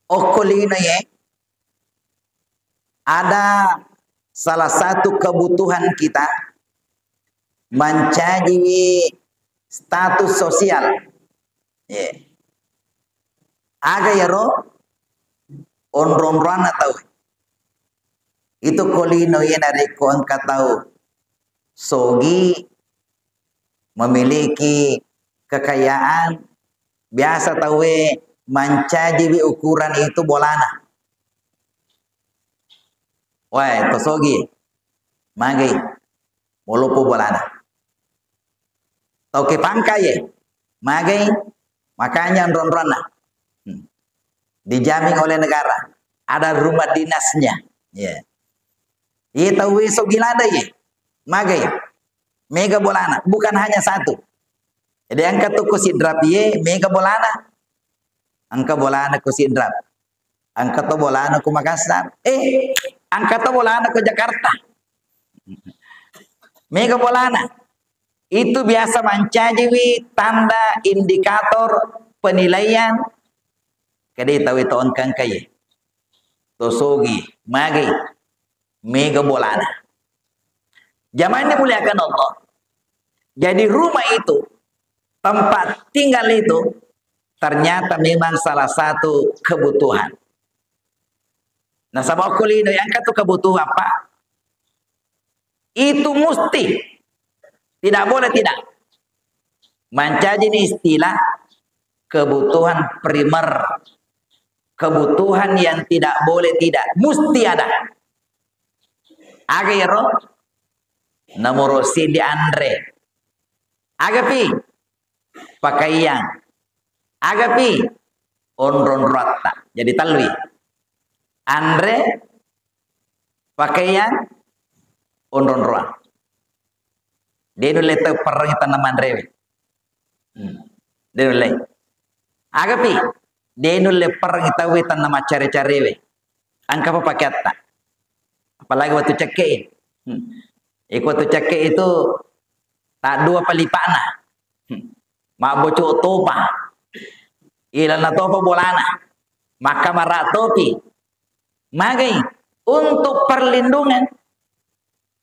Okolino ye ada salah satu kebutuhan kita mencari status sosial. Aga ya ro onron atau itu kolino ye dari kon katau sogi memiliki kekayaan biasa tahu mencari ukuran itu bolana. Wah, to sogi magai mulupu bolana. Oke pangkai magai makanya ron-rona dijamin oleh negara, ada rumah dinasnya. Tahu sogi lada magai mega bolana, bukan hanya satu. Jadi angka tu kusidrap mega bolana. Angka bolana kusidrap. Angka tu bolana ku Makassar. Angka tu bolana ku Jakarta. Mega bolana. Itu biasa mencari tanda indikator penilaian. Kadai tahu itu onkan kaya. Tosogi, magi, mega bolana. Zaman ini muliakan Allah. Jadi rumah itu, tempat tinggal itu, ternyata memang salah satu kebutuhan. Nah, sama kulino yang kata kebutuhan apa? Itu mesti, tidak boleh tidak. Mencari istilah kebutuhan primer. Kebutuhan yang tidak boleh tidak, mesti ada. Agero nomor di Andre. Agapi pakaian. Agapi onron rata. Jadi talwi. Andre pakaian onron rata. Dia dulu letak perang tanaman rewe. Dia dulu. Agapi dia dulu perang tahu tanaman cari-cari rewe. Angka apa pakai tak? Apalagi waktu cekek. Waktu cekek itu tak dua pelipana. Mak bocok topa. Ilana topa bolana. Maka marak topi. Magai untuk perlindungan.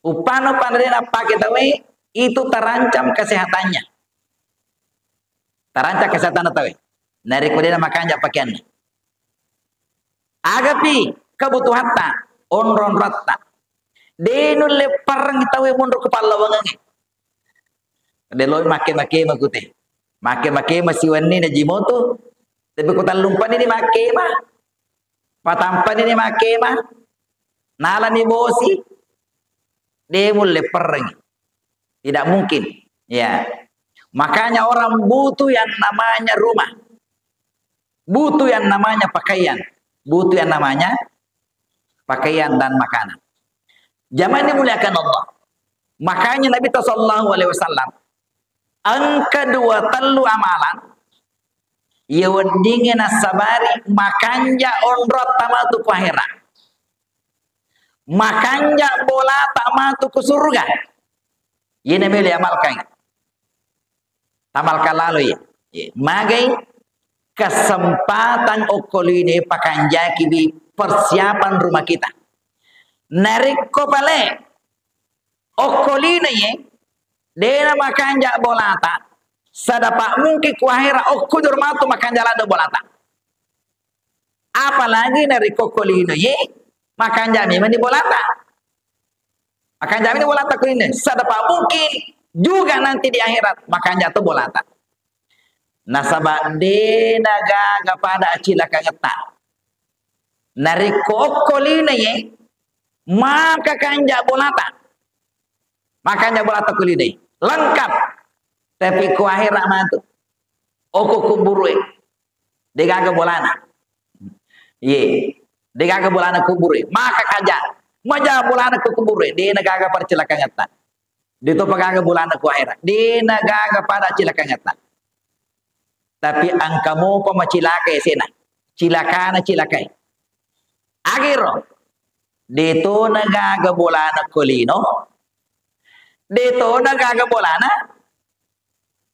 Upano pandrena pakai tahu itu terancam kesehatannya. Terancam kesehatan tahu. Nari kudena makanya pakaiannya. Agapi kebutuhan tak onron rata. Denu lepar ngitawe mundur kepala wangangi. Deloi make makute. Make masih wani na jimoto. Tapi kota lumpan ini make mah. Patampan ini make mah. Nala ni bosi. Demu lepar. Tidak mungkin. Ya. Makanya orang butuh yang namanya rumah. Butuh yang namanya pakaian. Butuh yang namanya pakaian dan makanan. Zaman ini muliakan Allah. Makanya Nabi sallallahu alaihi wasallam angka dua telu amalan ya wadingin sabari makanja onrot tamatu ku akhirat. Makanja bola tamatu ku surga. Ini Nabi amalkan. Tamalkan lalu ya. Magai kesempatan okoline pakanja kibi persiapan rumah kita. Narik kopale okoline ye dena makanja bolata sadapak mungkin kuahira okudur matu makanja lada bolata. Apalagi narik okoline ye makanja memang di bolata. Makanja ini bolata ku ini sadapak mungkin juga nanti di akhirat makanja tu bolata. Nasabak dena gaga pada acila kagata. Narik okoline ye maka kanja bolata. Makanya bolata kulide lengkap. Tapi ku akhirat matu. Oku kuburue. Degaga bolana. Degaga bolana kuburue. Maka kanja. Maja bolana ku kuburue. Di negaga pada cilaka ngata. Di tu pagaga bolana ku akhirat. Di negaga pada cilaka ngata. Tapi angkamu pemacilaka sena. Cilakana cilakai. Agiro. Dito nagagabolana kulino. Dito nagagabolana.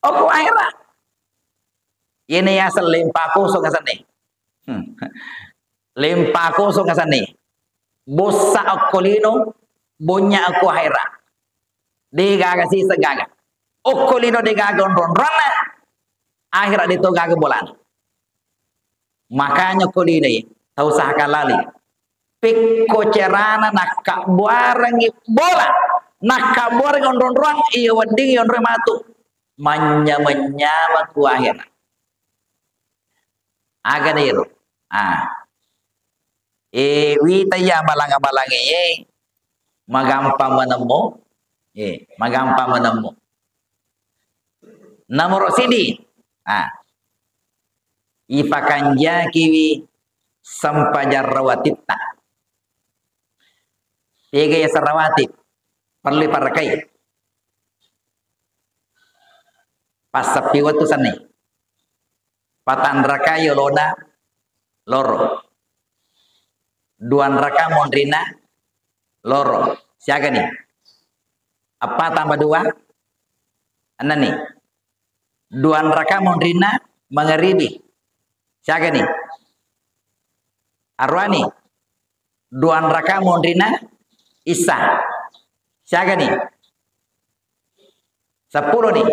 Oku aira. Ini ya selimpaku so kasane. lempa kosong kasani bossa okkolino bonya aku haira digaga sisa gaga okkolino digaga ron rona akhirat itu gaga bolan makanya okkolino tahu sah kalali pikko cerana nakka buarangi bola nakka buarangi ron ron iya wading yon rematu manya ku akhirat aga niru witaya balang-balangi magampang menemu magampang menemu nomor sini ipakanja kiwi sampajar rawatita tiga ya sarawatip perli parakai pasapi watu sani patandraka yolona loro duan raka mondrina loro siaga nih apa tambah dua anak nih duan raka mondrina mengeribi siaga nih arwani duan raka mondrina isa siaga nih 10 nih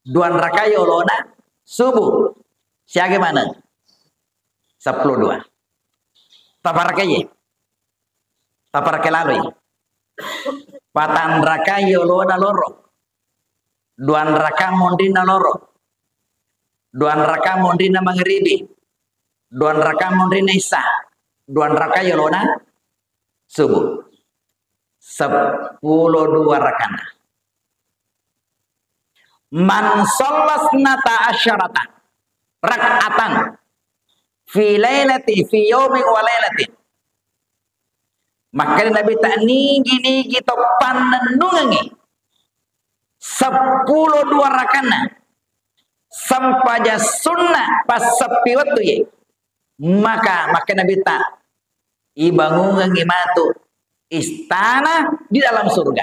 duan raka yolona subuh siaga mana 10 2 taparakai lalu patan raka yolona loro duan raka mondina loro duan raka mondina mangeribi duan raka mondina isa duan raka yolona subuh 10 2 rakana man sallasnata asyarata rak'atan fi lailati fi yaumin wa lailatin maka Nabi tak nigi topan nungangi 10 2 rakana sampaja sunnah pas sepi waktu ye maka Nabi tak ibangungangi matu istana di dalam surga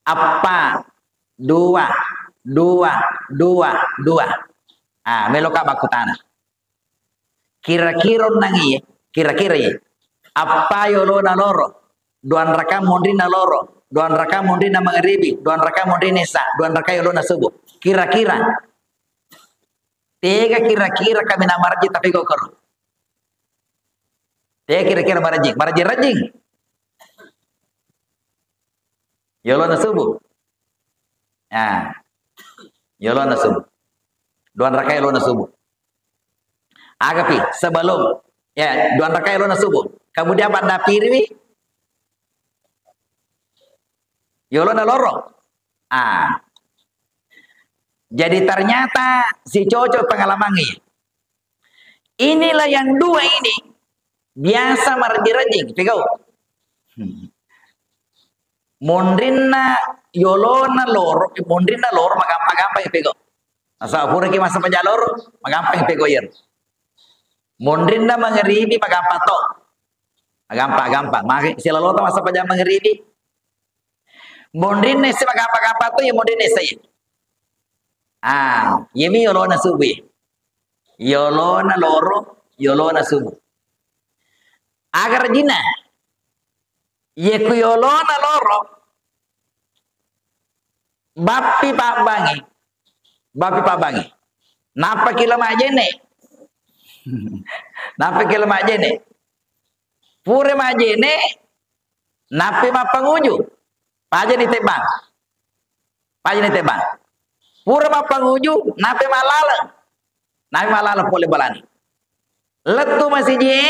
apa 2 meloka bakutana kira-kira nangi kira-kira ya apa yolona loro duan raka mondrina loro duan raka mondrina maghribi duan raka mondrina isa duan raka yolona subuh kira-kira tiga kira-kira kami namarji tapi kokor tiga kira-kira marji rajing yolona subuh yolona subuh duan raka yolona subuh agapi sebelum duan raka yolona subuh kemudian pada pirwi yolona loro jadi ternyata si cocok pengalamannya inilah yang dua ini biasa marji-rajing pegau mondrina yolona loro mondrina loro magampang pego asa pura ki masa pajalor magampang pego yer mondrina mangeribi magampang to gampang maki sila lota masa pajal mangeribi mondrina si magampang to ya mondrina saya yemi yolona subuh yolona loro yolona subuh agar jina yeku yolona loro bapi pak bangi napa kila majene pure majene napi mapanguju paja ditebang pure mapanguju napi malala pole balani letu masih je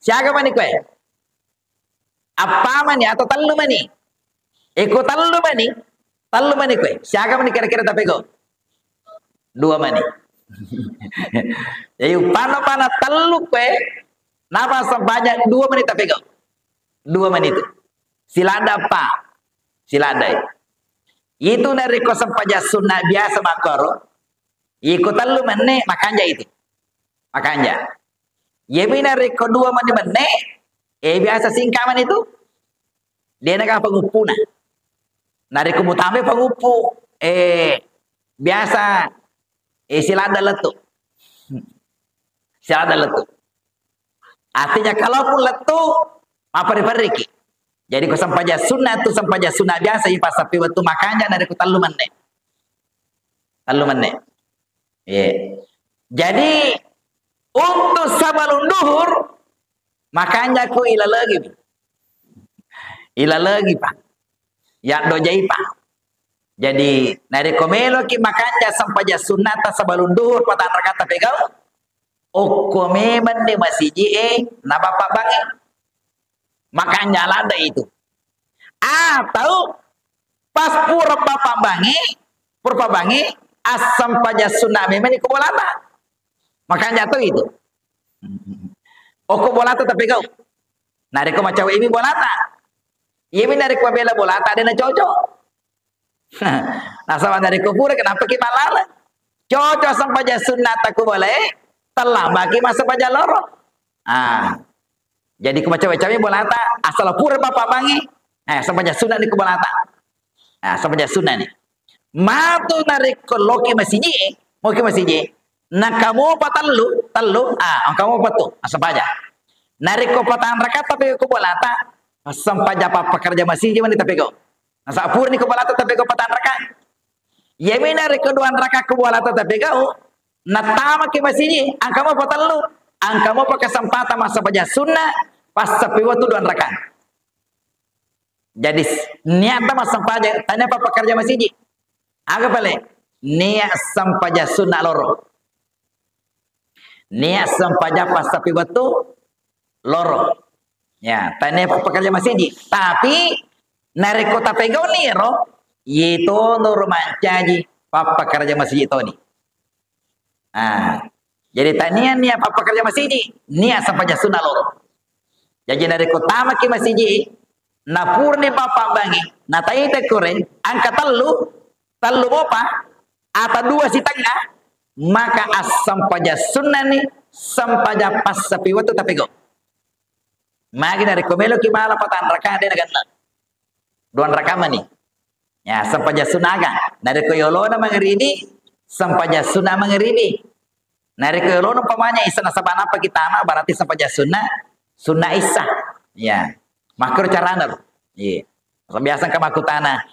siaga mani kue apa mani atau tallu mani eko tallu mani kue siaga mani kira-kira tapi kok 2 mani jadi pana tallu kue napa sebanyak 2 menit tapi kok 2 menit itu silada apa silada itu dari kosong pajak sunnah biasa makoro ikut tallu mani makanja itu makanja yemina reko 2 mani biasa singkaman itu dia nak pengupuna nari kumutambe pengupu biasa silada letuk Siada letu. Artinya kalaupun letu apa diperiki. Jadi ko sampaja sunnah tu sampaja sunnah biasa i pas sapi waktu makanya dari ku tallu manne. Tallu manne. Jadi untuk sabalun duhur makanya ku ila lagi. Ila lagi Pak. Ya dojai Pak. Jadi dari komelo ki makanya sampaja sunnata sabalun duhur patan rakata pegau. Okome mande masiji na bapak bangi. Makanya lada itu. Atau pas pura bapak bangi asam paja sunnah memang di kubolata. Makanya tuh itu. Oko bolata tapi kau. Nari ko macaw ini bolata. Yemi nari ko bela bolata ada na cocok. Nah sama dari kubur kenapa kita lala? Cocok asam paja sunnah tak boleh. Telah bagi masa paja loro. Jadi ko macaw-macaw bolata asal pura bapak bangi. Asam paja sunnah di kubolata. Asam paja sunnah ni. Matu nari ko loki masiji. Moki masiji. Nah kamu apa tellu, kamu apa tuh, asam paja. Narik ko patahan rakat tapi ko bolata, asam paja apa pekerja masih gimana tapi ko. Nasa apur ni ko bolata tapi ko patahan rakat. Yemi narik ko duan rakat ko bolata tapi ko, natama ki masih angkamu apa tellu, angkamu apa kesempatan masa paja sunnah pas sepiwa tu duan rakat. Jadi niat masa paja, tanya apa pekerja masih agak balik niat sampaja sunnah loro. Niat sampaja pas tapi batu loro. Ya, tanya pekerja masjid. Tapi narik kota pegau ni ro, yaitu nur mancaji pekerja masjid itu ni. Jadi tanya ni apa pekerja masjid? Niat sampaja sunnah loro. Jadi narik kota maki masjid, napurni bapak bangi, natai tekure, angkat tellu apa? Atau dua si tengah. Maka asam paja sunnah ni sampaja pas sapi waktu tapi go. Magi dari komelo ki mala patan raka de naganna. Duan raka mani. Ya sampaja sunnah kan. Dari koyolona mangerini sampaja sunnah mangerini. Dari koyolona pamanya isana sabana apa kita ama berarti sampaja sunnah isah. Ya. Makro carana. Iya. Biasa kamakutana.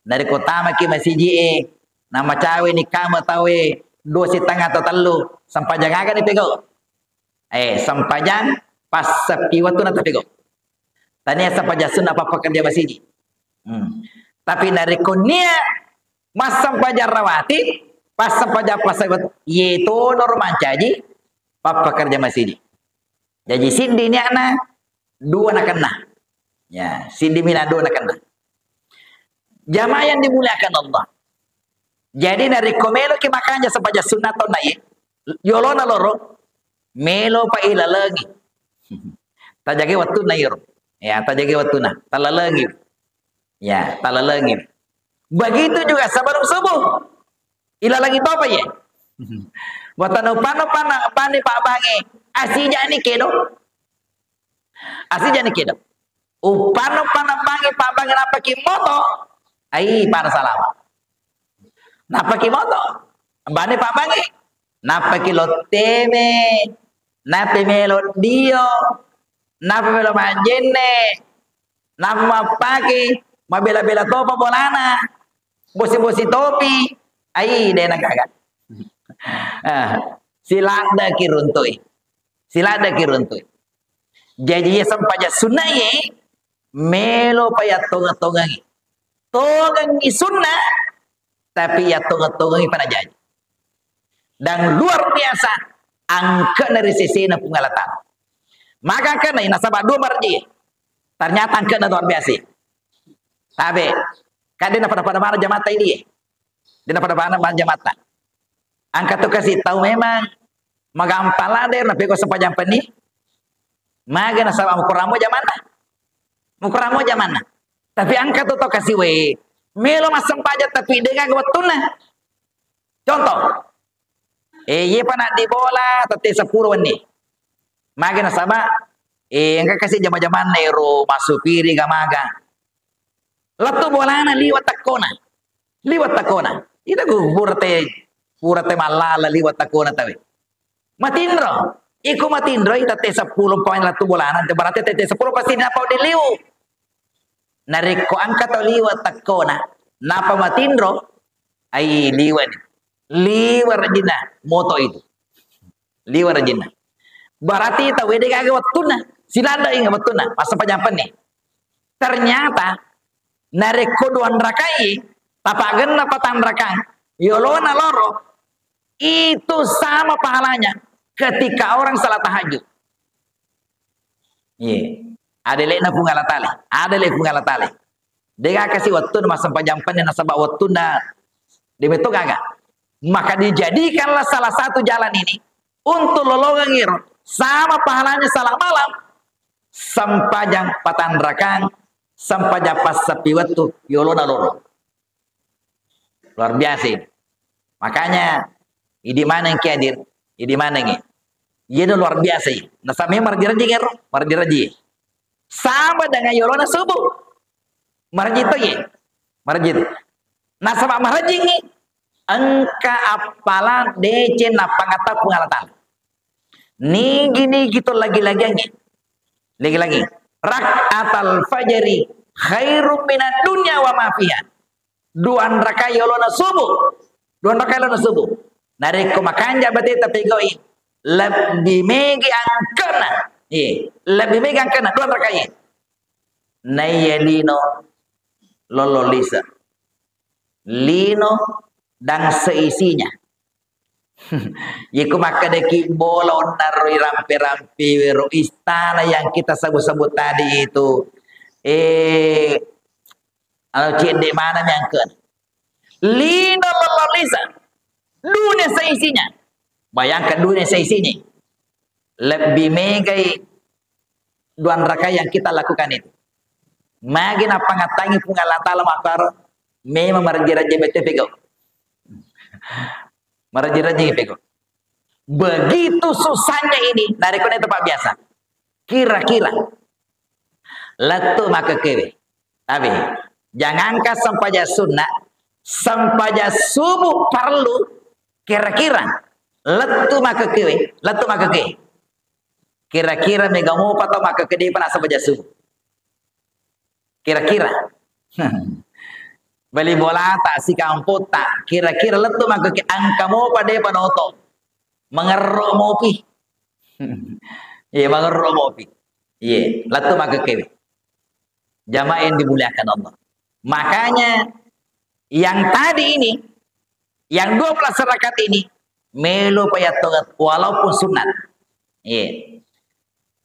Dari kota maki masih nama cawe ni kamu tawe 2,5 atau tellu sampajang agak dipegau. Sampajang pas sepi waktu nanti pegau. Tanya sampajang sunnah apa pekerja masjid. Tapi dari konia mas sampajang rawati pas sampajang pas yaitu normal caji apa pekerja masjid. Jadi sindi ni anak dua nak kena. Ya, sindi mina dua nak kena. Jamaah yang dimuliakan Allah. Jadi dari komelo ki makanya sampaja sunnah to naik. Yolona loro melo pa ila lagi. Tajage waktu nair. Ya, tajage waktu na. Tala lagi. Ya, tala lagi. Begitu juga sebelum subuh. Ila lagi to apa ya? Watano pani Pak Bangi. Asija ni kedo. Asija ni kedo. Upano bangi Pak Bangi apa ki moto? Ai para salam. Napa ki moto? Bani Pak Bangi. Napa ki loteme? Napa melo dio? Napa melo manjene? Napa mapaki? Mabela-bela topa bolana? Bosi-bosi topi? Ai dena kagak. Silada ki runtui. Silada ki runtui. Jadi sampaja sunnah ye melo payat tonga-tongangi. Tongangi sunnah tapi ya tongga-tongga pada janji. Dan luar biasa angka dari sisi pengalatan. Maka kena nasabah dua marji. Ternyata angka luar biasa. Tapi kadang pada mana jamata ini. Dia pada mana jamata. Angka tu kasih tahu memang magampala deh nabi ko sepanjang peni. Maga nasabah mukuramu jamana. Mukuramu jamana. Tapi angka tu kasih we. Melo masang pajak tapi dengan waktunya. Contoh. Ye pana di bola tete 10 ni. Magi nasaba engka kasih jama-jaman nero masuk piri gamaga. Latu bolana liwat takona. Liwat takona. Ita go purate malala liwat takona tawi. Matindro. Iku matindro ita te 10 poin latu bulanan te berarti te 10 pasti napa diliu. Nariko angka to liwa takona. Napa matindro? Ai liwa ni. Liwa rajina moto itu. Liwa rajina. Berarti ita wede kage wattuna. Silanda inga wattuna. Masa pajampan nih. Ternyata nariko duan rakai tapagen na patang rakang yolona loro itu sama pahalanya ketika orang salat tahajud. Iya. Ada lek na punggala tali. Ada lek punggala tali. Dia kasih waktu masa pajampan yang nasabak waktu na dibetul kagak. Maka dijadikanlah salah satu jalan ini untuk lolongan ngiro sama pahalanya salat malam sampajang patan rakang sampajang pas sepi waktu yolona loro. Luar biasa ini. Makanya di mana yang kiadir? Di mana ini? Ini luar biasa ini. Nah sampai marjiraji ngero, marjiraji. Sama dengan yolona subuh. Marjit itu ya. Marjit. Nah sama marjit ini angka apalan DC napangata pengalatan. Nih gini gitu lagi-lagi ini. Lagi-lagi. Rak'atal fajri khairum minad dunya wa ma fiha. Duan rakaat yolona subuh. Duan rakaat yolona subuh. Nariko makanja bati tapi goi lebih megi angkana. Lebih megi angkana duan rakaat. Nayelino lolo lisa. Lino dan seisinya. Yiku maka deki bolon naroi rampe-rampe wero istana yang kita sebut-sebut tadi itu. Cik dek mana nyangken? Lino lolo lisa. Dunia seisinya. Bayangkan dunia seisinya. Lebih megai duan rakaat yang kita lakukan itu. Magin apa ngatangi pungalatala makar memang marjiraji betepego. Marjiraji pego. Begitu susahnya ini dari kone tempat biasa. Kira-kira latu maka kewe. Tapi jangankan sampaja sunnah, sampaja subuh perlu kira-kira latu maka kewe, latu maka kewe. Kira-kira megamu patau maka kewe pernah sampaja subuh. Kira-kira beli bola tak si kamput tak kira-kira letu maka angka mau pada panoto mengeruk mopi. Iya mengeruk mopi. Iya letu maka kewe jamaah yang dimuliakan Allah. Makanya yang tadi ini yang 12 rakaat ini melu payat togat walaupun sunat. Iya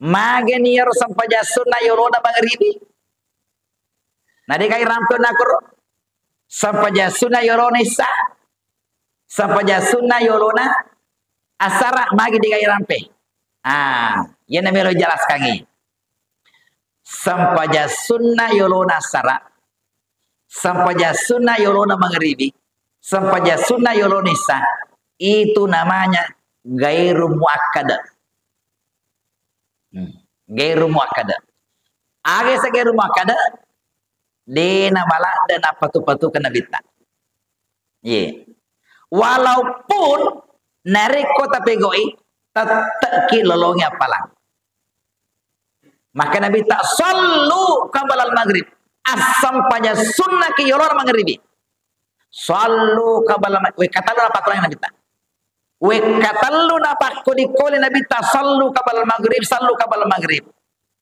magen yer sampai sunat yoroda bangribi. Nah di kai rampun nakro sampai jasuna yoronisa sampai jasuna yorona asara magi di kai rampe. Ya namanya jelaskan ini. Sampai jasuna yorona asara sampai jasuna yorona maghribi sampai jasuna yoronisa itu namanya gairu muakkada. Gairu muakkada. Age segairu muakkada dena bala dan apa tu kena bita. Ye. Walaupun nariko tapi goi tetap ki lolongnya palang. Maka Nabi tak sallu qabla al-maghrib. Asam pada sunnah ki yolor maghribi. Sallu qabla we katalu apa kurang Nabi tak. We katalu napa ko dikole Nabi tak sallu qabla al-maghrib, sallu qabla al-maghrib.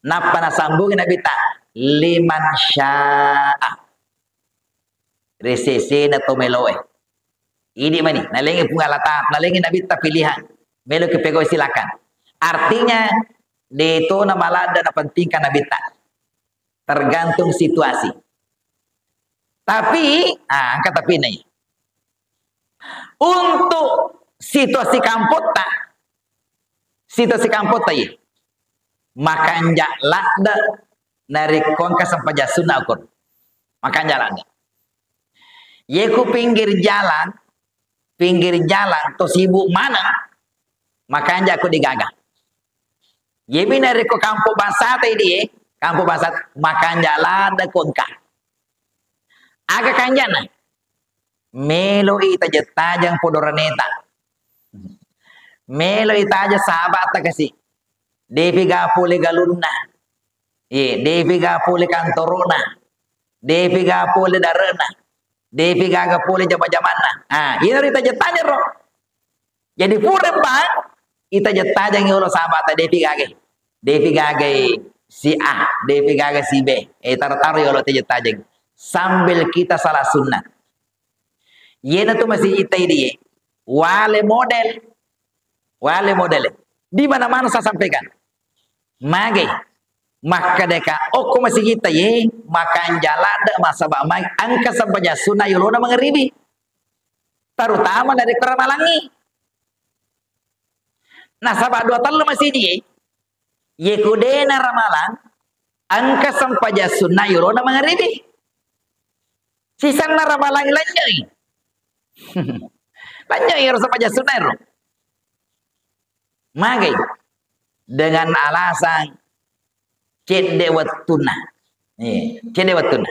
Napa nasambungin Nabi tak liman sya'a resesi atau meloe ini mani nalengi pungalata nalengi Nabi tak pilihan melo ke pego silakan artinya de itu nama lada na pentingkan Nabi tak tergantung situasi tapi angkat tapi nih untuk situasi kamput ya maka njak lada narik kongka sampai jasuna ukur makan jalannya yeku pinggir jalan to sibuk mana makan aku digagah yebi narik ke kampung bangsa tadi kampung bangsa makan jalan da kongka aga kanjana melo ita jetajang podoraneta Melo itaja sahabat ta kasi. Devi gapuli galunna. Devi gapuli kantorona. Devi gapuli darena. Devi gapuli jama-jamanna. Ina itaja tanya ro. Jadi pura bang itaja taja ngolo sahabat ta Devi gage. Devi gage si A, Devi gage si B. Taruh yolo itaja taja. Sambil kita salah sunnah. Yena tuh masih itai dia. Wale model. Di mana-mana saya sampaikan. Mage. Maka deka oko masih kita ye makan jalada masa bak mag angka sampainya sunnah yolona mengeribi. Terutama dari Keramalangi. Nah sabak dua tahun masih dia. Ye kudena ramalan angka sampainya sunnah yolona mengeribi. Sisang Ramalangi lanjai. Lanjai harus sampainya sunnah ro. Mage dengan alasan cede watuna. Cede watuna.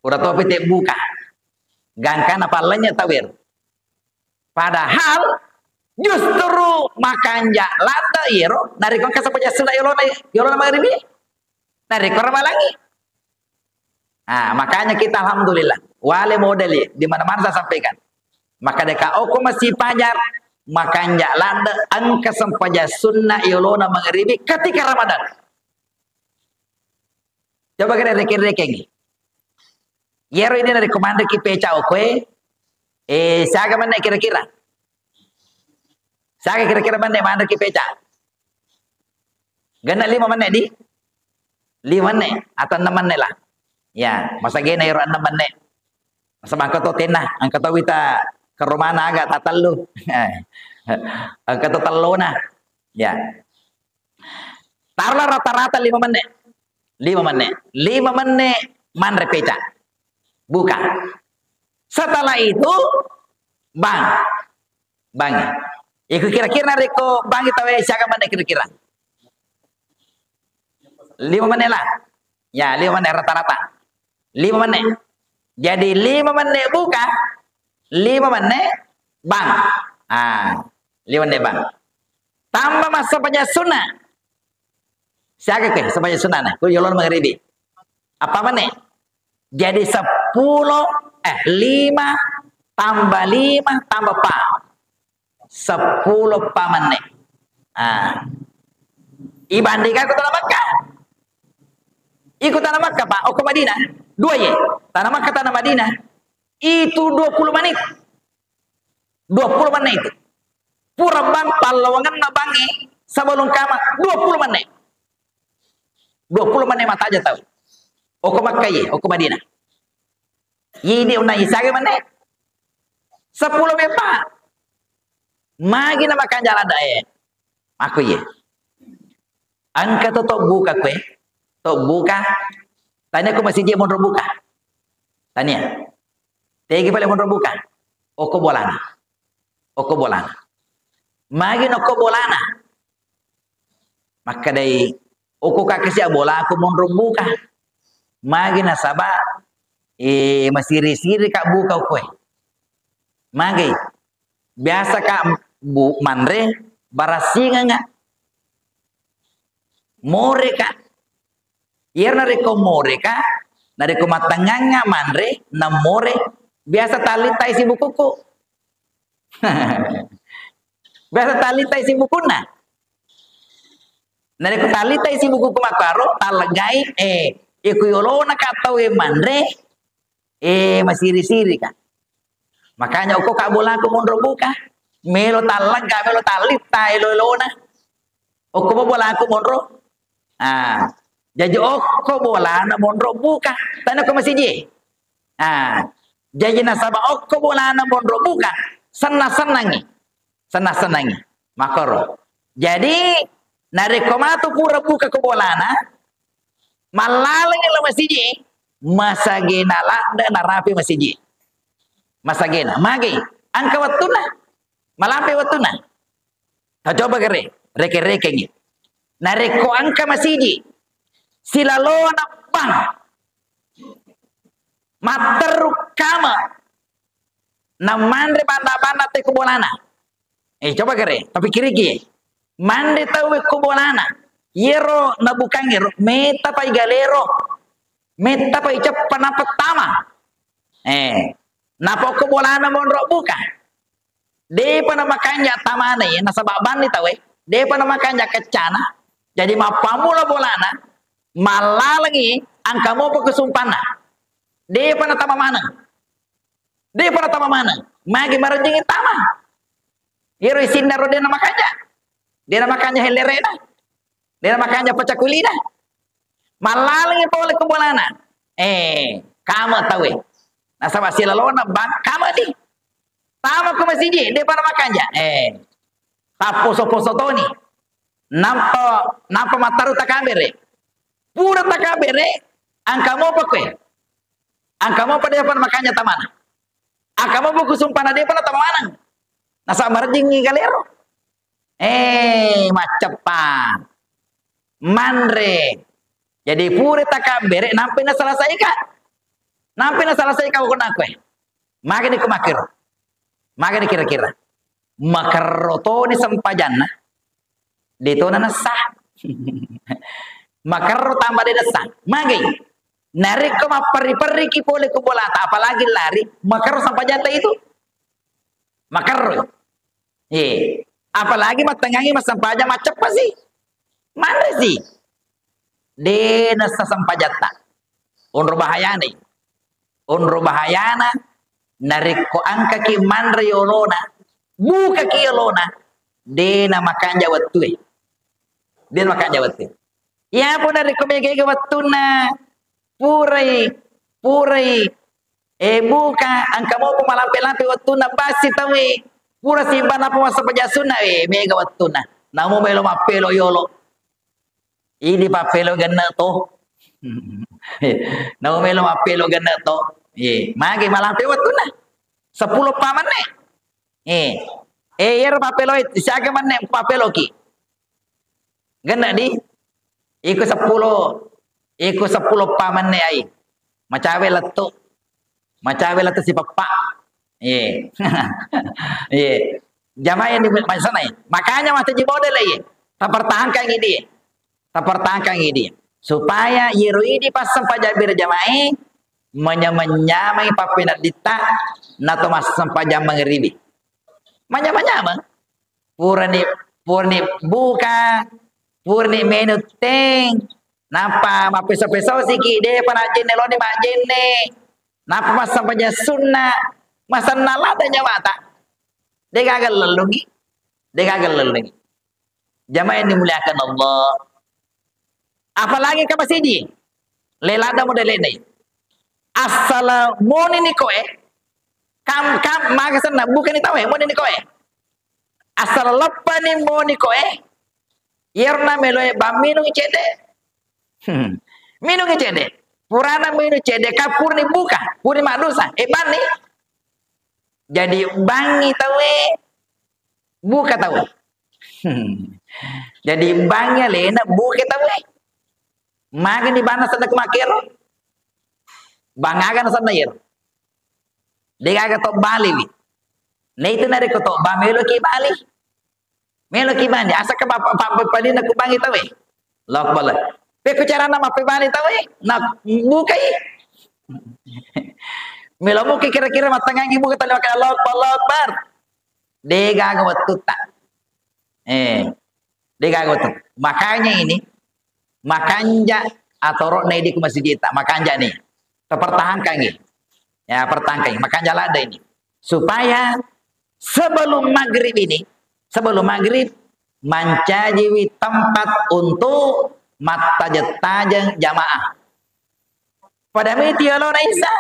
Udah topi te buka. Gangkan apa lainnya tawir. Padahal justru makan lata iro dari kon kasapaja sudah yolona maghribi. Dari Ramalangi. Makanya kita alhamdulillah wale model di mana-mana saya sampaikan. Maka deka aku masih pajar makan landa angka sampaja sunnah yolona maghribi ketika Ramadan. Coba kita reken-reken. Yero ini dari komando kipeca oke. Saga mana kira-kira? Saga kira-kira mana kipeca? Gana 5 menit di? 5 menit atau 6 menit lah. Ya, masa gini yero 6 menit. Masa bangka to tenah, angka to wita ke rumah agak tatalu. Angka to talona. Ya. Taruhlah rata-rata 5 menit. 5 menit. 5 menit man repeca. Buka. Setelah itu bang. Iku kira-kira reko bang kita siaga mana kira-kira? 5 menit lah. Ya, 5 menit rata-rata. 5 menit. Jadi 5 menit buka. 5 menit bang. 5 menit bang. Tambah masa sampainya sunnah. Siaga ke sampainya sunnah nah. Ku yolon maghribi. Apa menit? Jadi 10 5 tambah 5 tambah pa 10 pa menit. Ibandingkan ke tanah Makkah. Ikut tanah Makkah Pak, ke Madinah. 2 ye. Tanah Makkah tanah Madinah. Itu 20 menit. 20 menit itu. Pura bang palawangan na bangi sebelum kama 20 menit. 20 menit mata aja tahu. Ke Makkah ye, ke Madinah. Ini unai isaga menit. 10 mepa. Magi na makan jalan dae. Aku ye. Angka to buka kue. To buka. Tanya aku masih dia mau buka. Tanya. Tegi paling mau buka. Oko bolana. Magi no ko bolana. Maka dari oko kakesi bola aku mau buka. Magi na sabah. Masiri-siri kak buka kue. Magi. Biasa kak bu manre barasinga nga. More kak. Yer nareko more kak. Nareko matanganga manre na more. Biasa talitai si bukuku. Biasa talitai si bukuna. Nareko talitai si bukuku makaro talagai iku yolona katau manre. Masiri-siri kan. Makanya aku kak bola aku mondro buka. Melo talang kak melo talit tai lolona. Aku bola aku mondro. Jadi aku bola na mondro buka. Tanya aku masih je. Jadi nasabah aku bola na mondro buka. Senang-senangi. Makoro. Jadi narekomatu pura buka ke bola na. Malalang yang masih je. Masa gena lah dan narapi masih ji. Masa gena magi angka watuna malampe watuna. Coba kere reke ni. Nareko angka masih ji. Silalona bang. Materu kama. Namandre banda-banda te kubolana. Coba kere, tapi kiri mande tahu ko bolana. Yero na bukang yero, meta pa galero. Meta pa ichap na pertama. Napa ko bolana monro buka. De pa na makanya tamana ye nasababan ni tawe. De pa na makanya kecana. Jadi mapamula bolana malalagi angka mo pa kusumpana. De pa na tama mana. De pa na tama mana. Magi marajing tama. Yero isinda ro de na makanya. De na makanya helerena. De na makanya pacakulina. Malalagi pa oleh kubolana. Kamu tawe. Nasaba sila lona bang kamu di. Tama ko masiji de para makanya. Taposo-poso toni. Nampa mataru takabere. Pura takabere. Angka mo pa kwe. Angka mo pa de para makanya tamana. Angka mo pa kusumpana de para tamana. Nasa marjing galero. Macepa. Manre. Jadi pura takabere nampi na selesai ka. Nampi na selesai ka ko na kwe. Magani ko makiro. Magani kira-kira. Makarroto ni sampajana. Dito na nasah. Makarro tambah de nasah. Magi. Narik ko mapari-pari ki pole ko bolata. Apalagi lari. Makarro sampajana itu. Makarro. Apalagi matengangi masampaja macam apa sih? Mana sih? De nasa sampajata. Unro bahayana. Unro bahayana. Narik ko angka ki manre yolona. Buka ki yolona. De na makanja wattu. De makanja wattu. Ya po narik ko mege wattu na. Purai. Buka angka mo po malampi-lampi wattu na basi tawi. Pura simpan apa masa pajasuna mega wattu na. Namu melo mapelo yolo. Ini papelo ganna to. Namu melo mapelo ganna to. Magi malampi wattu na. 10 paman ne. Yer papelo siaga manne papelo ki. Ganna di. Iku 10 paman ne ai. Macawe letu. Macawe letu si papa. Jamaah yang di sana. Makanya masih di model lagi. Pertahankan ini. Pertahankan ini. Supaya yero ini pas sampai jabir jamaah menyamai papinat dita nato mas sampai jam mengeribi. Menyamai purni buka purni menu teng napa mapeso-peso siki de panajin neloni majene napa mas sampai jam sunnah masa naladanya mata dia gagal lelungi jamaah yang dimuliakan Allah. Apalagi kapasidi lelada model ini assalamu nikoe kam maka sana bukan itawe mo nikoe assalamu mo nikoe yerna meloe baminu cede minu cede purana minu cede kapur ni buka purni madusa bani jadi bangi tawe buka tawe jadi bangi lena buka tawe magi di bana sana kemakero bangagan sana yer dega to bali wi neitu nare ko to ba melo ki bali asa ka pa palina ko bangi tawe lok bala pe ko cara nama pe bali tawe nak bukai melo ki kira-kira matangang ibu kata lok bar dega ga watuta dega ga watu makanya ini makanja atau rok di masjid kita makanja nih pertahankan ini ya pertahankan makanja lada ini supaya sebelum maghrib mancajiwi tempat untuk mata jetajang jamaah pada miti Allah Isa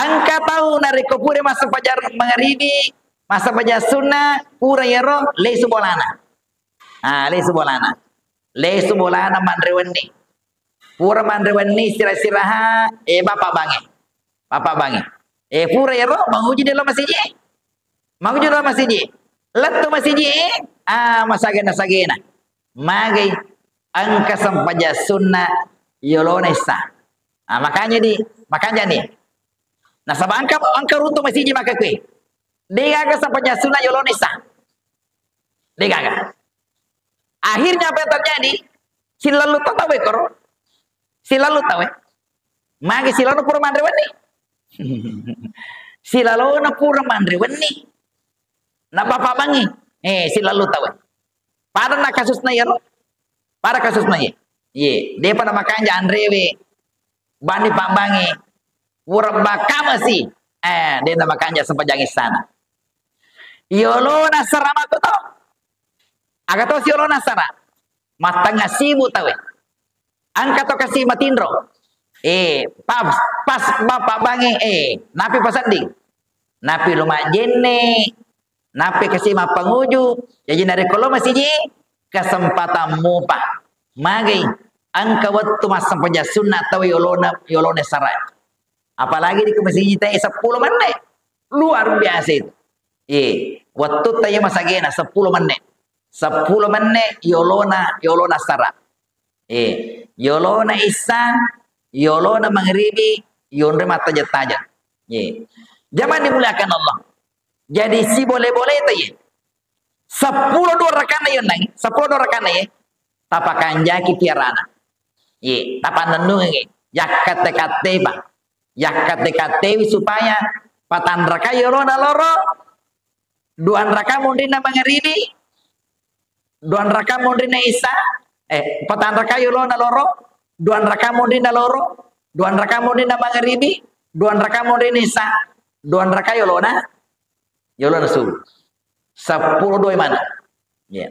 angka tahu nari kopure masa pajar mengharibi masa pajar sunnah pura yero le subolana le subolana mandrewenni pura mandrewenni sirah-siraha bapak bangi pura yero manguji delo masiji letu masiji masagena magai angka sampaja sunnah yolonesa makanya nih nah sabang angka runtuh masiji maka kue dia angka sampaja sunnah yolonesa Degagak. Akhirnya apa yang terjadi? Si lalu tahu koro. Si lalu tahu. Magi si lalu pura mandre wani. Si lalu na pura mandre wani. Na bapak bangi. Si lalu tahu. Pada na kasus na yero. Pada kasus na ye. Ye, dia pada makan janrewe. Bani pambangi. Pura bakama si. Dia na makan sampai jangi sana. Yolo nasara matu tau. Agak tau si yolo nasara. Matanga sibu tahu. Angkat to kasih matindro. Pas bapak bangi. Napi pasanding. Napi lumak jene. Napi kasih mapanguju. Jadi dari kalau masih ji. Kesempatan mupa. Magi. Angka waktu mas sampainya sunat tahu yolone sarai. Apalagi di masjid kita 10 menit. Luar biasa itu. Waktu tanya masa gena 10 menit. 10 menit yolona sara. Yolona isa, yolona maghribi, yonre mata jataja. Jangan dimuliakan Allah. Jadi si boleh-boleh itu ya. 10 dua rakana yon nang, 10 dua rakana ya. Tapakan jaki tiarana. Tapan nenung nge. Yakat dekate ba. Yakat dekate supaya patan raka yolona loro. Duan raka mundina maghribi. Duan raka mundina isa. Patan raka yolona loro. Duan raka mundina loro. Duan raka mundina maghribi. Duan raka mundina isa. Duan raka yolona subuh. 10 dua mana? Ya.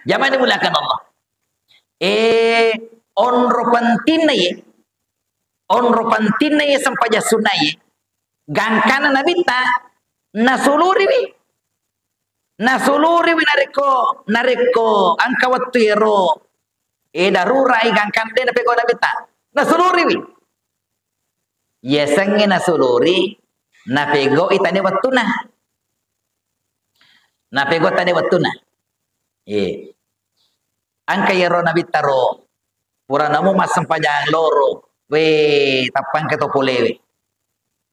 Jangan dimuliakan Allah. Onro pantina ye sampaja sunai. Gangkana nabita nasuluri nareko angka waktu yero. Darurai gangkan de napeko nabita nasuluri wi. Yesange nasuluri napego itane wattuna. Napego tane wattuna. Angka yero nabitaro. Pura namu mas sampajang loro. Tapang ke topolewe.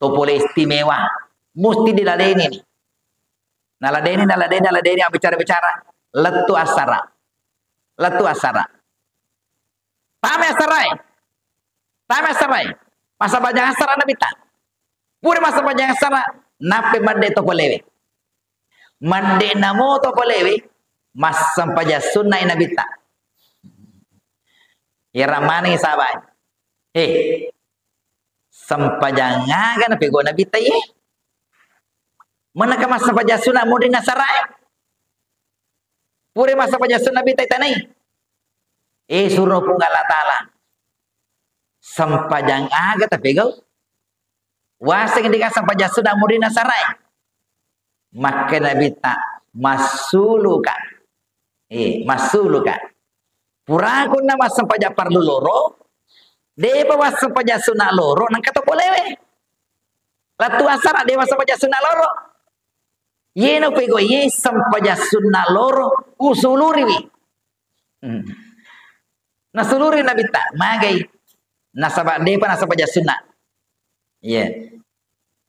Topole istimewa. Mesti diladeni nih. Naladeni bicara-bicara. Letu asara. Tame asarai. Masa bajang asara nabita. Pura masa bajang asara. Nape mande topolewe. Mande namo topolewe. Mas sampaja sunnah nabita. Ya ramani sahabat. Sampajangan na pego nabita ye. Mana ka mas sampaja sunnah mudi nasarai. Pure mas sampaja sunnah nabita itanai. Suruh punggala ta'ala. Sampajang aga ta pego. Waseng dika sampaja sunnah mudi nasarai. Maka nabita masuluka. Masuluka. Pura kun na masampaja parlu loro. De pa masampaja sunna loro nang kato polewe. Latu asara de masampaja sunna loro. Yeno pego ye sampaja sunna loro usuluri wi. Nasuluri nabita magai nasaba de pa nasampaja sunna.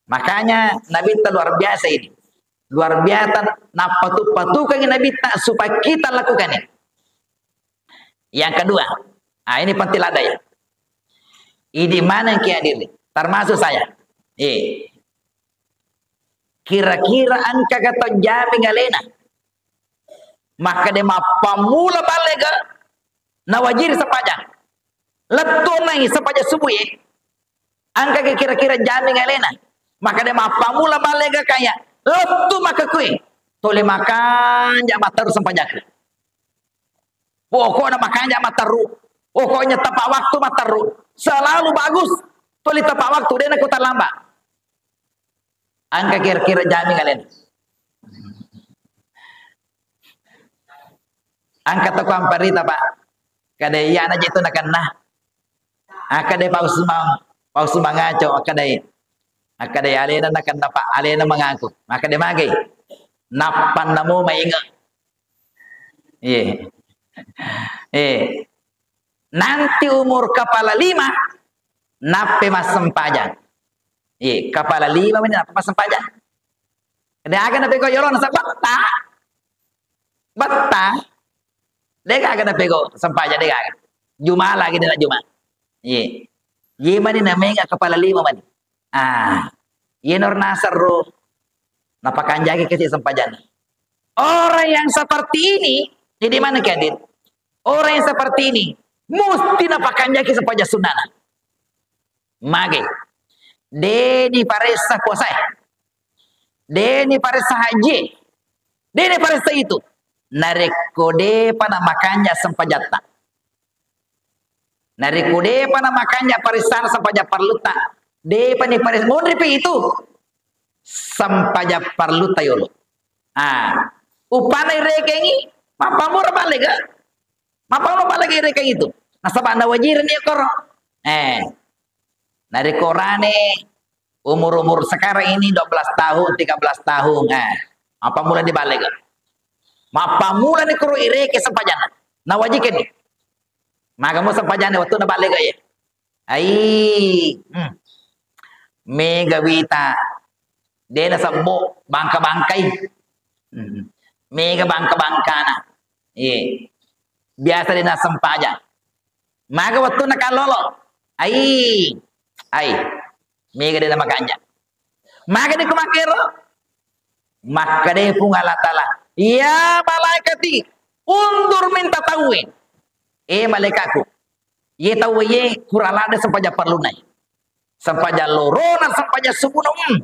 Makanya nabita luar biasa ini. Luar biasa napatu-patukan nabita supaya kita lakukan ini. Yang kedua, ini penting ada ya. Ini mana yang kiadir? Termasuk saya. Kira-kira angka kata jami galena. Maka dia pamula balega nawajir sepajang. Letonai sepajang subuh ya. Angka kira-kira jami galena. Maka dia pamula balega kayak letu maka kue. Tole makan jama terus sepajang. Pokoknya makanya mataru. Pokoknya tepat waktu mataru. Selalu bagus. Tuli tepat waktu. Dia nak terlambat. Angka kira-kira jami kalian. Angka toko amparita pak. Kadai ya aja itu nak nah. Akadai paus mangaco. Akadai alena nak dapat alena mengaku. Maka dia magai. Napan namu maingat. Nanti umur kepala 5 nape mas sempajang. Kepala 5 ini nape mas sempajang. Ada akan nape ko yolon sabak tak. Deka kada pego sampaja deka. Juma lagi dia Juma. Ye. Ye mani namanya kepala lima mani. Ye nor nasar ro. Napakan jagi kasih sampajan. Orang yang seperti ini, jadi mana kadit? Orang yang seperti ini, mesti napakan jagi sampaja sunana. Mage. Deni paresa puasa. Deni paresa haji. Deni paresa itu. Narekode pada makannya sempajata. Narekode pada makannya parisana sampaja parluta. De pani paris mondripi itu. Sampaja parluta yolo. Upanai rekengi mapamur balega. Mapamur balega rekeng itu. Nasabanda wajiran ya koro. Dari korane umur sekarang ini 12 tahun, 13 tahun. Apa mulai dibalik? Apa mulai ni kuru ireke sampajana? Nawajikan ni. Maka mo sampajana waktu na balik ya. Mega wita. Dena sabbo bangka-bangkai. Mega bangka-bangkana. Biasa dina sampaja. Maka waktu na kalolo. Mega dia makanya. Maka dia kemakero. Maka dia pun Allah Ta'ala. Ya malaikati. Undur minta tauin. Malaikatku. Ye tahu ye kuralada sampaja perlunai. Sampaja lorona sampaja subunum.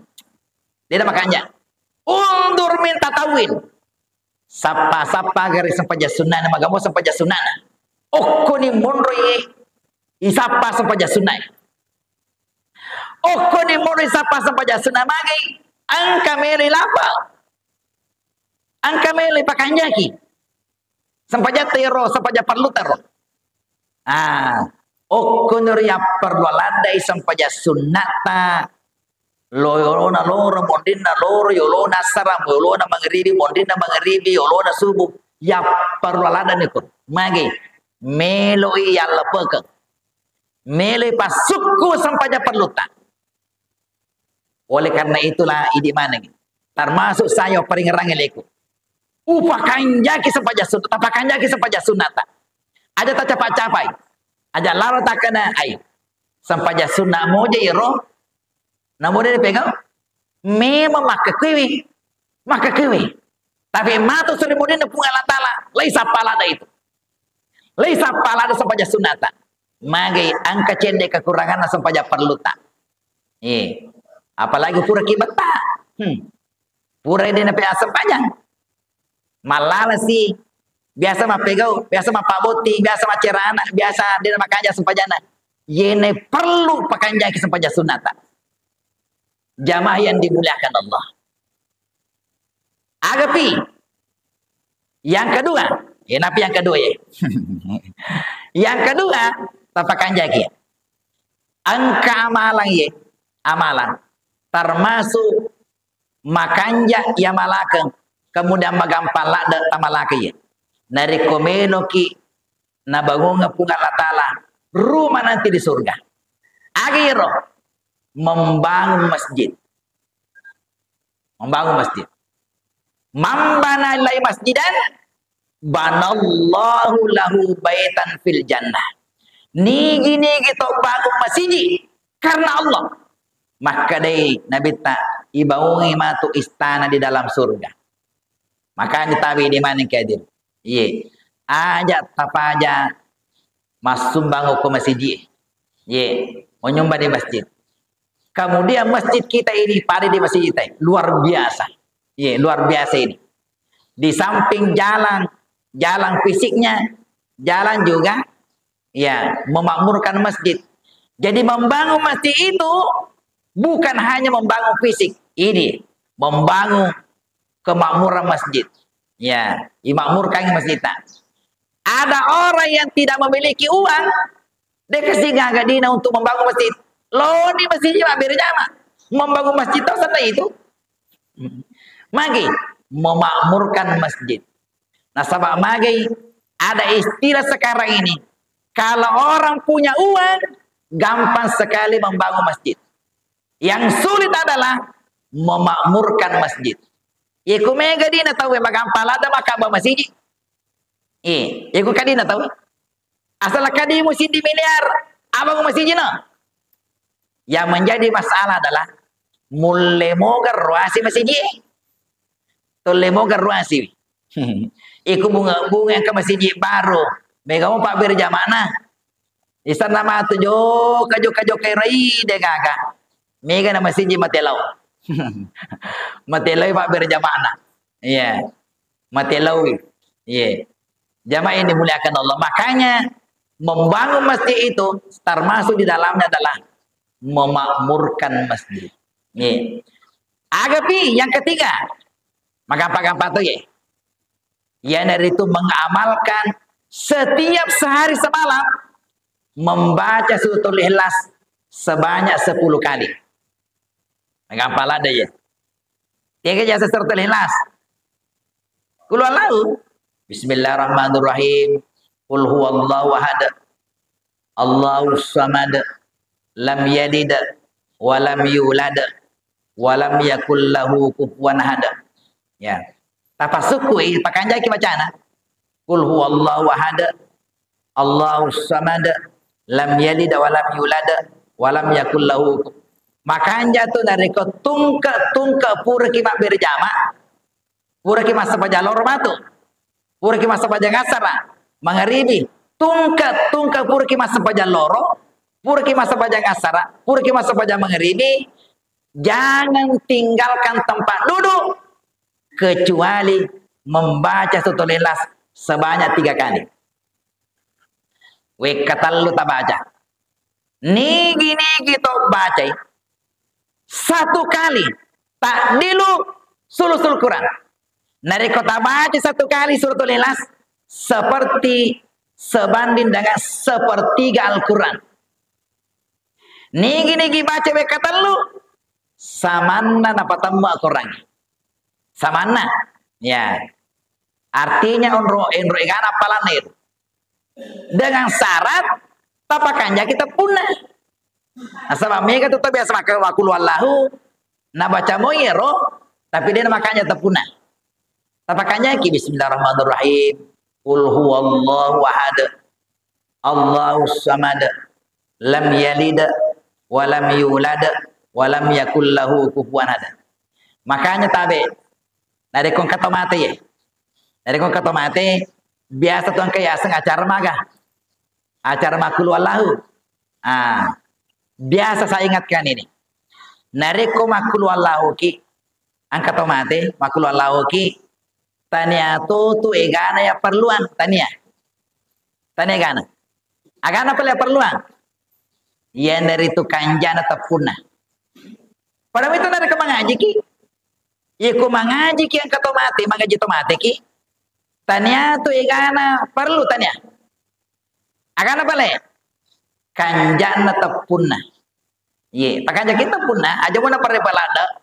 Dia makanya. Undur minta tauin. Sapa garis sampaja sunana. Magamo sampaja sunana. Okoni monro ye. Isapa sampaja sunai. Ni mori sapa sampaja sunamagi angka meli lapa angka meli pakanjaki sampaja tero sampaja perlu tero ya perlu landai sampaja sunnata loyolona loro mondina loro yolona saram yolona mangribi mondina mangribi yolona subuh ya perlu landa niku magi meloi yalla peke meloi pasukku sampaja perlu tak. Oleh karena itulah ini mana ni? Termasuk saya peringerang eleku. Upakan jaki sempaja sunat, tapakan jaki sempaja sunata. Ada tak capai-capai. Ada laro tak kena air. Sempaja sunat moja iro. Namun dia pegang. Memang maka kiwi. Tapi matu suri modena pun Allah Ta'ala. Laisa palada itu. Laisa palada sempaja sunata. Magi angka cendek kekurangan sempaja perlu tak. Apalagi pura kibat tak. Pura ini nape asam panjang. Malala sih. Biasa mah pegau, biasa mah paboti, biasa mah cerana, biasa dia makanya sempajana. Yene perlu pakai jaki sempaja sunata. Jamaah yang dimuliakan Allah. Agapi. Yang kedua, napi yang kedua ya. Yang kedua, tapakan jaki. Angka amalan ya, amalan. Termasuk makanja ya malakeng kemudian magampala dan tamalake ya nari komeno ki na bangunga pun Allah Ta'ala rumah nanti di surga agiro membangun masjid mambana ilai masjidan banallahu lahu baitan fil jannah nigi to bangun masjid karena Allah. Maka deh Nabi tak ibaungi matu istana di dalam surga. Maka ditawi di mana kadir. Aja tapaja masumbang ke masjid. Menyumbang di masjid. Kemudian masjid kita ini pada di masjid kita luar biasa. Luar biasa ini. Di samping jalan fisiknya, jalan juga memakmurkan masjid. Jadi membangun masjid itu bukan hanya membangun fisik, ini membangun kemakmuran masjid. Dimakmurkan masjid. Ada orang yang tidak memiliki uang, dia kasih gak dina untuk membangun masjid. Loh ini masjidnya hampir jama. Membangun masjid itu. Magi memakmurkan masjid. Nah sahabat magi ada istilah sekarang ini. Kalau orang punya uang, gampang sekali membangun masjid. Yang sulit adalah memakmurkan masjid. Kumega dina tahu magampal ada makaba masjid. Iku kadina tahu. Asal kadi musim di miliar, abang masih jina. Yang menjadi masalah adalah mulemogar ruasi masih ji. Tolemogar ruasi. Iku bunga yang ke masih ji baru. Mega mau pak berjamana. Di sana nama tu kajo kerai de gaga. Mega nama masih ji matelau. Matelau pak berjamana. Iya. Matelau. Iya. Jamaah ini dimuliakan Allah. Makanya membangun masjid itu termasuk di dalamnya adalah memakmurkan masjid. Nih. Agapi yang ketiga. Maka apa tuh ya? Ya dari itu mengamalkan setiap sehari semalam membaca suratul Ikhlas sebanyak 10 kali. Maka apa ada ya? Tiga jasa suratul Ikhlas. Qul huwallahu. Bismillahirrahmanirrahim. Qul huwallahu ahad. Allahus samad. Lam yalid wa lam yulad wa lam yakul lahu kufuwan ahad. Ya. Tapasukui pakanja ki bacana. Qul huwallahu ahad. Allahus samad. Lam yalid wa lam yulad wa lam yakul lahu. Makanya tu dari ko tungka pura ki mak berjama. Pura ki masa pajalor batu. Pura ki masa pajang asara. Mangaribi. Tungka pura ki masa pajaloro. Pura ki masa pajang asara, pura ki masa pajang maghribi, jangan tinggalkan tempat duduk kecuali membaca suratul Ikhlas sebanyak 3 kali. We kata lu tak baca. Nigi kita baca 1 kali tak dilu sulusul Quran. Nari kota baca 1 kali suratul Ikhlas seperti sebanding dengan sepertiga Al-Quran. Nigi baca we kata lu samanna apa tamu Al-Quran. Samanna. Ya. Artinya unro igana palanir. Dengan syarat tapakanja kita punah. Asal mega tu biasa makan wakul wallahu na baca moyero tapi dia makanya terpunah. Tapakanja ki bismillahirrahmanirrahim. Qul huwallahu ahad. Allahus samad. Lam yalid walam yulad walam yakul lahu kufuwan ahad. Makanya tabe dari kon kata mate ya. Dari kon kata mate biasa tuan kaya aseng acara maga. Acara makul wallahu. Biasa saya ingatkan ini. Nariko makul wallahu ki angkat mate makul wallahu ki tania tu egana ya perluan tania. Tania egana. Agana pala perluan. Yang dari itu kanjana terpunah. Padahal itu dari kemangaji ki. Iku mangaji ki yang katomati, mangaji tomate ki. Tanya tu igana perlu tanya. Agana pale. Kanjana terpunah. Ye, pakanja kita punah, aja mana pare balada.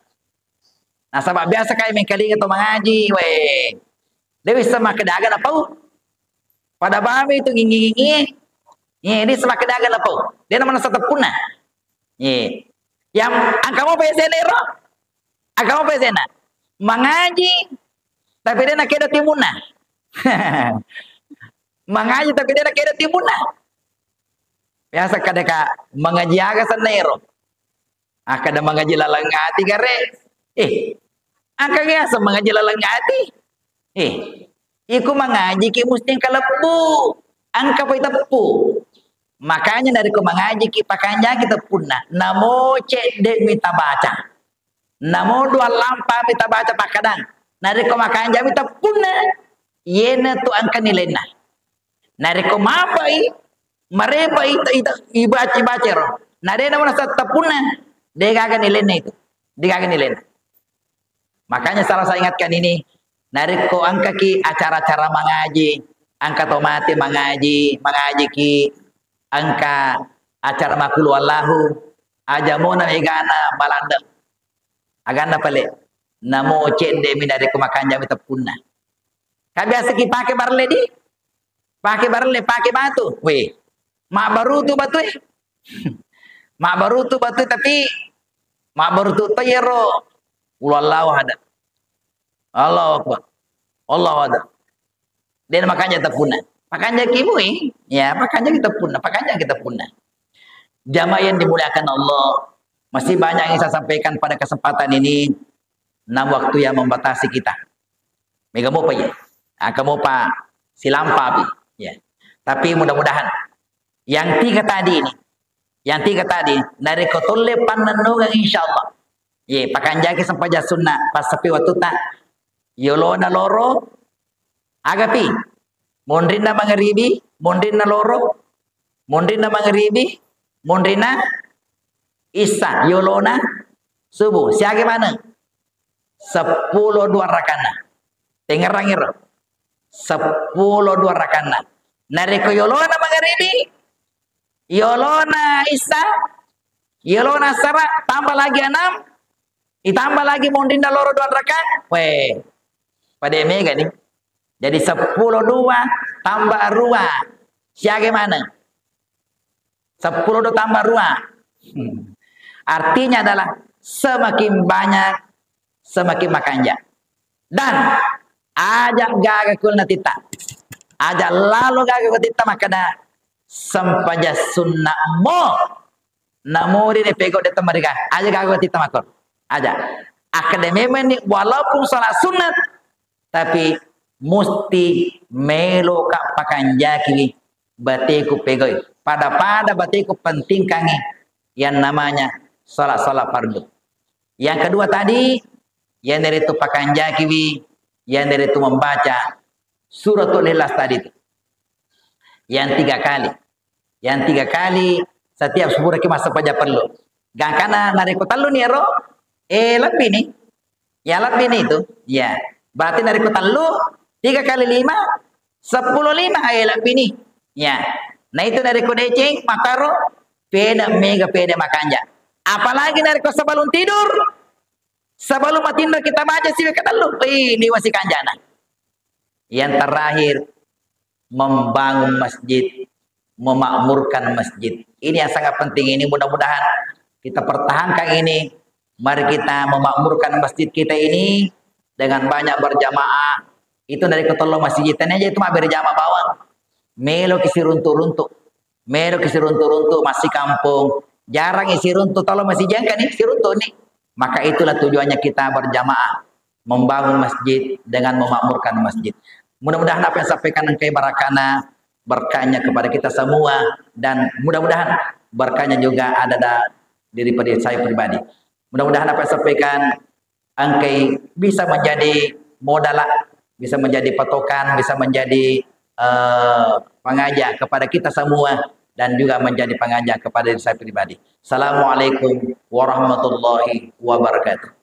Nah, sabab biasa kayak mengkali atau mangaji, we. Dewi sama kedagan apa? Pada bami itu gingi-gingi. Ini semakin agak apa? Dia namanya satu punah. Yang angka mau pesena ro, angka mau pesena mengaji, tapi dia nak kena timuna. Mengaji tapi dia nak kena timuna. Biasa kadang mengaji agak senero. Kadang mengaji lalangati kare. Angka biasa mengaji lalangati. Iku mengaji ki mesti kalebu. Angka pa itapu. Makanya dari kemangaji pakanya kita punah. Namo cek dek minta baca. Namo 2 lampa minta baca pakadang. Dari kemakanja minta punah. Yena tu angka nilainya. Dari kemapai. Mereka ibaca roh. Nade namanya satu punah. Dia gak nilainya itu. Dia gak nilainya. Makanya salah saya ingatkan ini. Dari ko angka ki acara-acara mengaji. Angka tomate mengaji ki angka acara makul wallahu ajamona igana balanda aganda pale namo cende mi dari kemakan jami tepuna kabiasa ki pakai barle pakai batu we mak baru tu batu mak baru tu batu tapi mak baru tu tayero wallahu ada Allah akbar Allah ada Dan makanya kita punah. Makanya kimui, ya makanya kita punah, makanya kita punah. Jamaah yang dimuliakan Allah, masih banyak yang saya sampaikan pada kesempatan ini. Nah, waktu yang membatasi kita. Mega mau apa ya? Kamu pak silampa ya. Tapi mudah-mudahan yang tiga tadi ini, dari kotolle pananungan insyaallah. Ye, pakan jaki sampai sunnah pas sepi waktu tak. Yolona loro agapi. Mondrina mangeribi, mondrina loro, mondrina mangeribi, mondrina isa, yolona subuh. Siapa mana? 10 dua rakana. Tengerangir. 10 dua rakana. Nareko yolona mangeribi, yolona isa, yolona sara, tambah lagi 6, ditambah lagi mondrina loro dua rakana. Weh, pada mega nih. Jadi 10 dua tambah rua. Siapa mana? 10 dua tambah rua. Artinya adalah semakin banyak, semakin makanja. Dan ajak gagak kul natita. Ajak lalu gagak kul natita makana sampaja sunnah mo. Namuri ne pego de tamarika. Ajak gagak natita makor. Ajak. Akademi ini walaupun salah sunat, tapi musti melo kak pakanja kini batiku pegoi pada batiku penting kangi yang namanya salat fardu. Yang kedua tadi yang dari itu pakanja kiwi, yang dari itu membaca suratul ikhlas tadi itu yang 3 kali setiap subuh ki masa paja perlu gangkana nariko talu nih ero lebih nih ya lebih nih itu ya berarti nariko talu 3 kali 5, 10 5 lebih nih. Ya. Nah itu dari kodeceng makaro peda mega peda makanja. Apalagi dari ko sebelum tidur. Sebelum tidur kita baca sih kata lu, ini masih kanjana. Yang terakhir membangun masjid, memakmurkan masjid. Ini yang sangat penting ini mudah-mudahan kita pertahankan ini. Mari kita memakmurkan masjid kita ini dengan banyak berjamaah. Itu dari ketolong masjidan aja itu mah berjamaah bawang. Melo kisi runtuh-runtuh. Masih kampung. Jarang isi runtuh. Tolong masih jangka nih isi runtuh nih. Maka itulah tujuannya kita berjamaah. Membangun masjid dengan memakmurkan masjid. Mudah-mudahan apa yang sampaikan engkau barakana berkahnya kepada kita semua. Dan mudah-mudahan berkahnya juga ada daripada saya pribadi. Mudah-mudahan apa yang sampaikan engkau bisa menjadi modal, bisa menjadi patokan, bisa menjadi pengajak kepada kita semua dan juga menjadi pengajak kepada diri saya pribadi. Assalamualaikum warahmatullahi wabarakatuh.